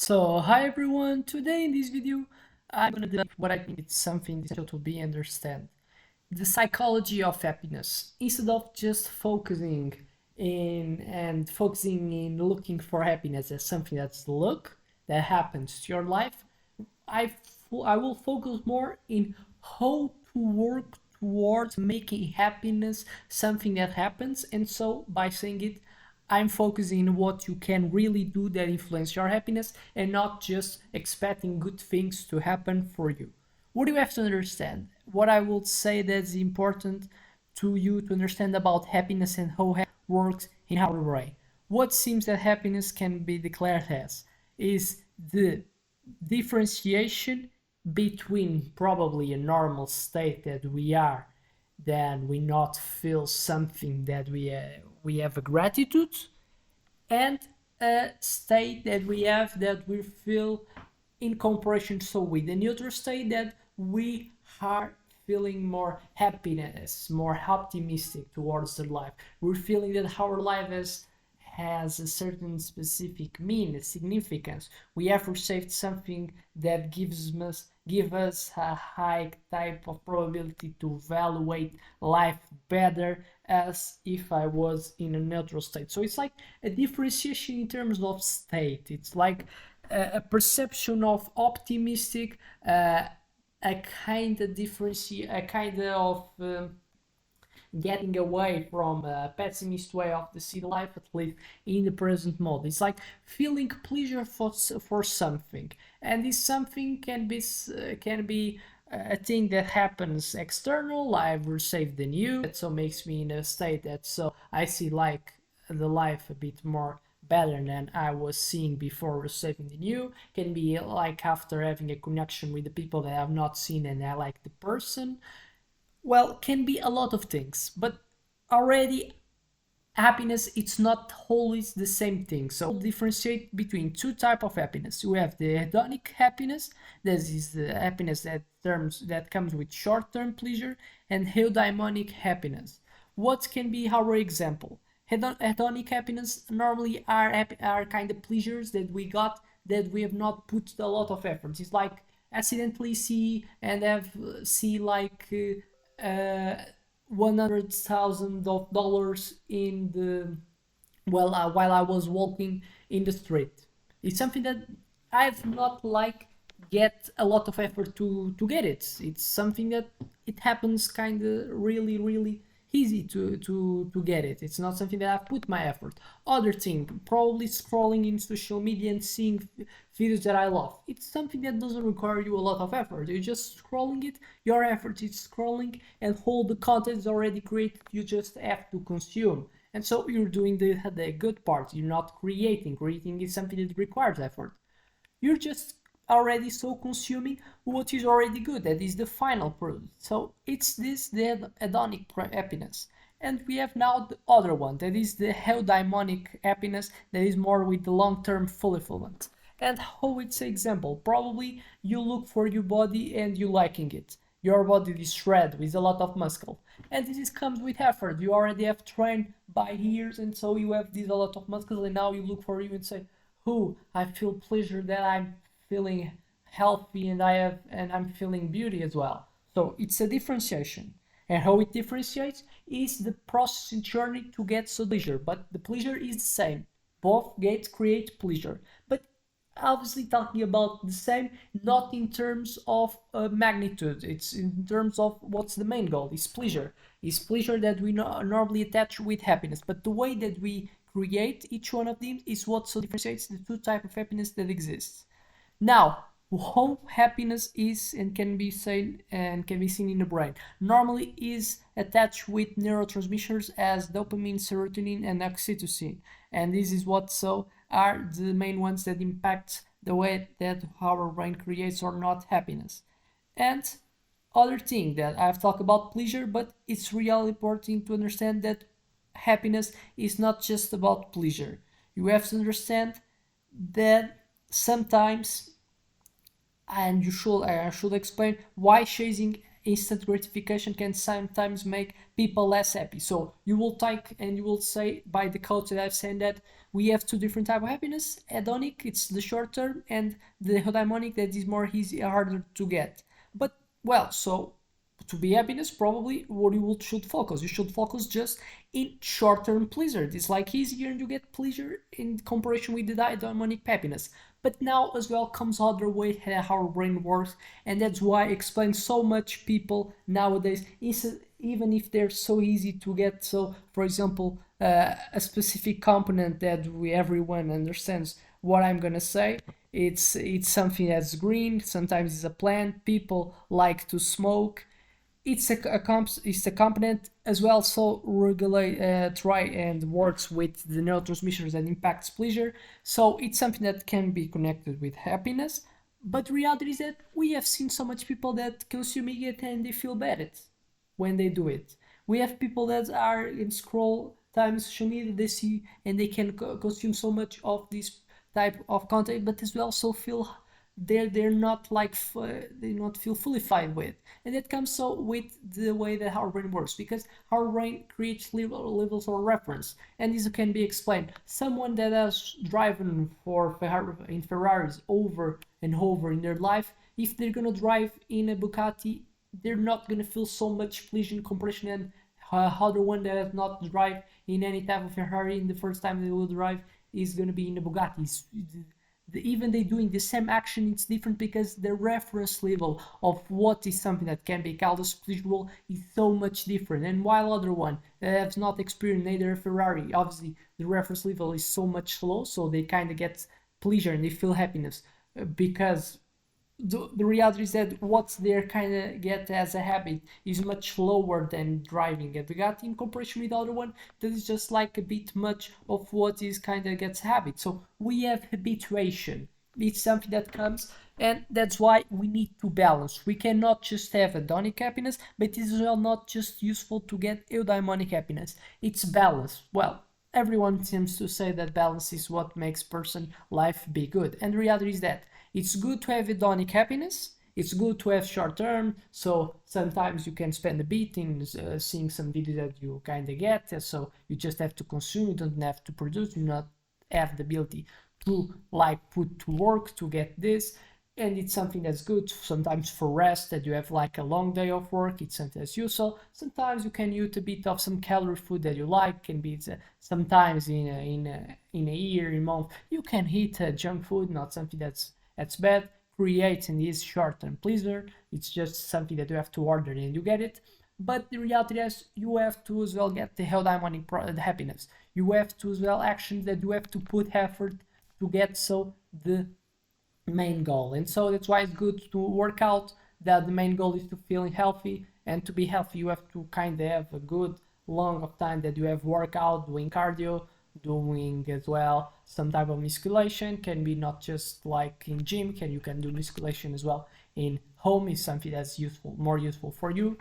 Hi everyone, today in this video I'm gonna do what I think it's something essential to be understand. The psychology of happiness. Instead of just focusing in looking for happiness as something that happens to your life, I will focus more in how to work towards making happiness something that happens. And so by saying it, I'm focusing on what you can really do that influence your happiness and not just expecting good things to happen for you. What do you have to understand? What I will say that's important to you to understand about happiness and how happiness works in our brain. What seems that happiness can be declared as is the differentiation between probably a normal state that we are, then we not feel something that we have a gratitude, and a state that we have that we feel in comparison so with the neutral state that we are feeling more happiness, more optimistic towards the life. We're feeling that our life has a certain specific meaning, significance. We have received something that give us a high type of probability to evaluate life better as if I was in a neutral state. So it's like a differentiation in terms of state. It's like a perception of optimistic, a kind of difference, a kind of getting away from a pessimist way of the see life, at least in the present mode. It's like feeling pleasure for something, and this something can be a thing that happens external. I've received the news that so makes me in a state that so I see like the life a bit more better than I was seeing before receiving the new. Can be like after having a connection with the people that I've not seen and I like the person. Well, can be a lot of things, but already happiness it's not always the same thing. So differentiate between two type of happiness. We have the hedonic happiness, that is the happiness that comes with short-term pleasure, and eudaimonic happiness. What can be our example? Hedonic happiness normally are kind of pleasures that we got that we have not put a lot of effort. It's like accidentally see like 100,000 of dollars in the while I was walking in the street. It's something that I've not like get a lot of effort to get it. It's something that it happens kind of really easy to get it. It's not something that I've put my effort. Other thing, probably scrolling in social media and seeing videos that I love. It's something that doesn't require you a lot of effort. You're just scrolling it. Your effort is scrolling, and all the content is already created. You just have to consume. And so you're doing the good part. You're not creating. Creating is something that requires effort. You're just already so consuming what is already good. That is the final product. So it's this the hedonic happiness. And we have now the other one, that is the eudaimonic happiness, that is more with the long-term fulfillment. And how it's an example? Probably you look for your body and you liking it. Your body is shredded with a lot of muscle. And this comes with effort. You already have trained by years, and so you have this a lot of muscle, and now you look for you and say, "Oh, I feel pleasure that I'm feeling healthy and I'm feeling beauty as well." So it's a differentiation. And how it differentiates is the process and journey to get so pleasure, but the pleasure is the same. Both gates create pleasure, but obviously talking about the same, not in terms of magnitude. It's in terms of what's the main goal. Is pleasure that we normally attach with happiness, but the way that we create each one of them is what so differentiates the two type of happiness that exists. Now, how happiness is and can be seen in the brain normally is attached with neurotransmitters as dopamine, serotonin, and oxytocin, and this is what so are the main ones that impact the way that our brain creates or not happiness. And other thing that I've talked about pleasure, but it's really important to understand that happiness is not just about pleasure. You have to understand that sometimes, and I should explain why chasing instant gratification can sometimes make people less happy. So you will take and you will say by the quote that I've said that we have two different type of happiness. Hedonic, it's the short term, and the eudaimonic, that is more easy, harder to get. But well, so to be happiness, probably what you should focus. You should focus just in short-term pleasure. It's like easier and you get pleasure in comparison with the eudaimonic happiness. But now as well comes other way how our brain works, and that's why it explains so much people nowadays, even if they're so easy to get. So, for example, a specific component that everyone understands what I'm gonna say. It's something that's green. Sometimes it's a plant. People like to smoke. It's a component as well, so regulate try and works with the neurotransmitters that impacts pleasure. So it's something that can be connected with happiness. But reality is that we have seen so much people that consuming it and they feel bad when they do it. We have people that are in scroll times social media, they see and they can consume so much of this type of content, but as well so feel they're not like they not feel fully fine with. And that comes so with the way that our brain works, because our brain creates levels of reference, and this can be explained. Someone that has driven in Ferraris over and over in their life, if they're gonna drive in a Bugatti, they're not gonna feel so much pleasure in comparison and other one that has not drive in any type of Ferrari in the first time they will drive is gonna be in a Bugatti. Even they doing the same action, it's different because the reference level of what is something that can be called as pleasurable is so much different. And while other one that has not experienced neither a Ferrari, obviously the reference level is so much low, so they kind of get pleasure and they feel happiness because the reality is that what they kind of get as a habit is much lower than driving a Bugatti in comparison with the other one that is just like a bit much of what is kind of gets habit. So we have habituation. It's something that comes, and that's why we need to balance. We cannot just have hedonic happiness, but it is well not just useful to get eudaimonic happiness. It's balance. Well, everyone seems to say that balance is what makes person life be good, and the reality is that it's good to have hedonic happiness. It's good to have short term, so sometimes you can spend a bit in seeing some videos that you kind of get, so you just have to consume, you don't have to produce, you not have the ability to like put to work to get this. And it's something that's good sometimes for rest, that you have like a long day of work, it's something that's useful. Sometimes you can eat a bit of some calorie food that you like, can be sometimes in a year, in a month, you can eat junk food, not something that's bad. Creating this short-term pleasure, it's just something that you have to order and you get it. But the reality is you have to as well get the eudaimonic happiness. You have to as well actions that you have to put effort to get so the main goal. And so that's why it's good to work out, that the main goal is to feeling healthy, and to be healthy you have to kind of have a good long of time that you have workout, doing cardio, doing as well some type of musculation. Can be not just like in gym, you can do musculation as well in home, is something that's useful, more useful for you.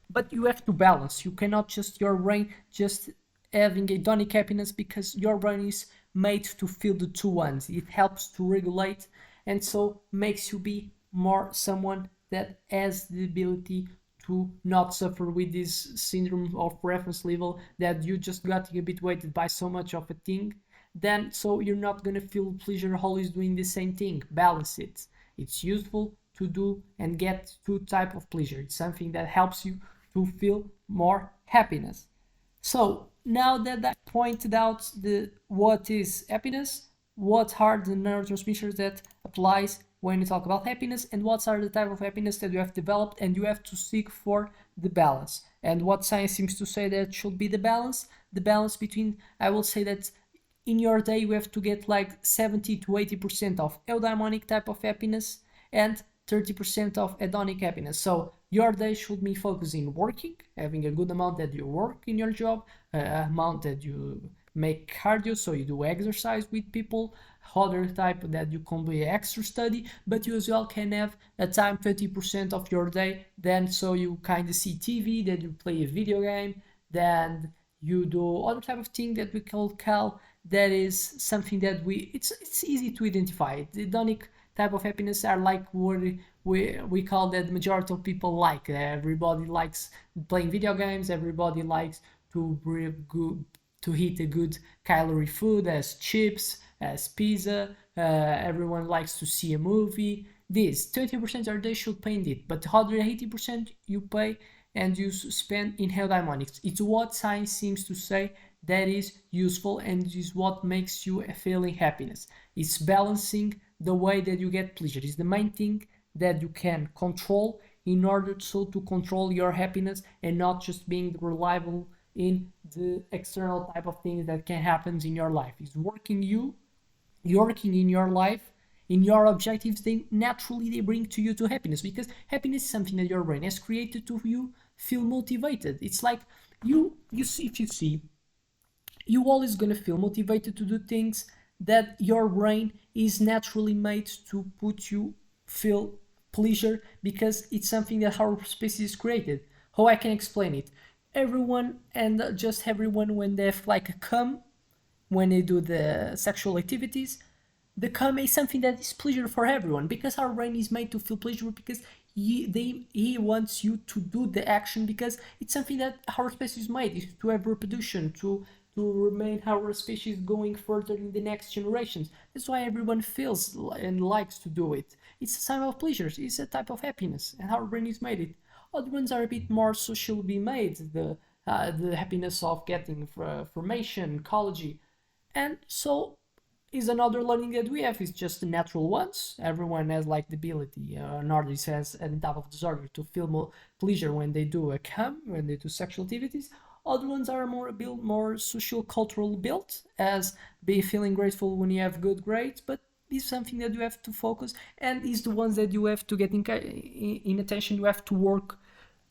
But you have to balance. You cannot just your brain just having hedonic happiness, because your brain is made to feel the two ones. It helps to regulate, and so makes you be more someone that has the ability to not suffer with this syndrome of reference level, that you just got habituated by so much of a thing, then so you're not gonna feel pleasure always doing the same thing. Balance it. It's useful to do and get two type of pleasure. It's something that helps you to feel more happiness. So now that I pointed out the what is happiness, what are the neurotransmitters that applies when you talk about happiness, and what are the type of happiness that you have developed, and you have to seek for the balance. And what science seems to say that should be the balance between, I will say that in your day you have to get like 70 to 80% of eudaimonic type of happiness and 30% of hedonic happiness. So your day should be focusing working, having a good amount that you work in your job, amount that you make cardio, so you do exercise with people, other type that you can be extra study, but you as well can have a time 30% of your day, then so you kind of see TV, then you play a video game, then you do other type of thing that we call that is something that it's easy to identify. The hedonic type of happiness are like what we call that the majority of people like. Everybody likes playing video games, everybody likes to to eat a good calorie food as chips, as pizza. Everyone likes to see a movie. This 20% are they should pay indeed, but the other 80% you pay and you spend in hedonics. It's what science seems to say that is useful and is what makes you feeling happiness. It's balancing the way that you get pleasure. It's the main thing that you can control in order so to control your happiness and not just being reliable in the external type of things that can happen in your life. It's working in your life, in your objectives, they naturally they bring to you to happiness, because happiness is something that your brain has created to you feel motivated. It's like you see, if you see, you always gonna feel motivated to do things that your brain is naturally made to put you feel pleasure, because it's something that our species created. How I can explain it? Everyone, and just everyone, when they have like a cum, when they do the sexual activities, the cum is something that is pleasure for everyone, because our brain is made to feel pleasure, because he wants you to do the action, because it's something that our species made, is to have reproduction, to remain our species going further in the next generations. That's why everyone feels and likes to do it. It's a sign of pleasure, it's a type of happiness, and our brain is made it. Other ones are a bit more socially made, the happiness of getting formation, ecology, and so is another learning that we have. Is just the natural ones. Everyone has like the ability, an artist has a type of disorder to feel more pleasure when they do a cam, when they do sexual activities. Other ones are more built, more social cultural built, as be feeling grateful when you have good grades, but is something that you have to focus, and is the ones that you have to get in attention. You have to work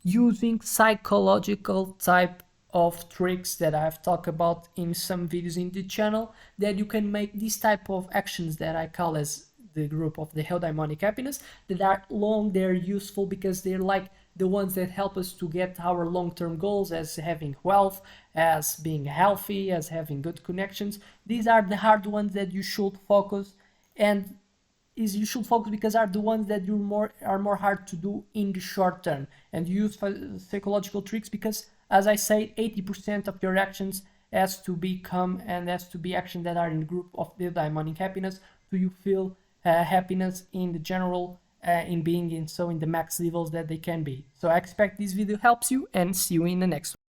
using psychological type of tricks that I've talked about in some videos in the channel, that you can make these type of actions that I call as the group of the eudaimonic happiness, that are long, they're useful, because they're like the ones that help us to get our long-term goals, as having wealth, as being healthy, as having good connections. These are the hard ones that you should focus, and is you should focus, because are the ones that are more hard to do in the short term, and use psychological tricks, because as I say, 80% of your actions has to become and has to be actions that are in the group of the daimonic happiness, so you feel happiness in the general, in being in the max levels that they can be. So I expect this video helps you, and see you in the next one.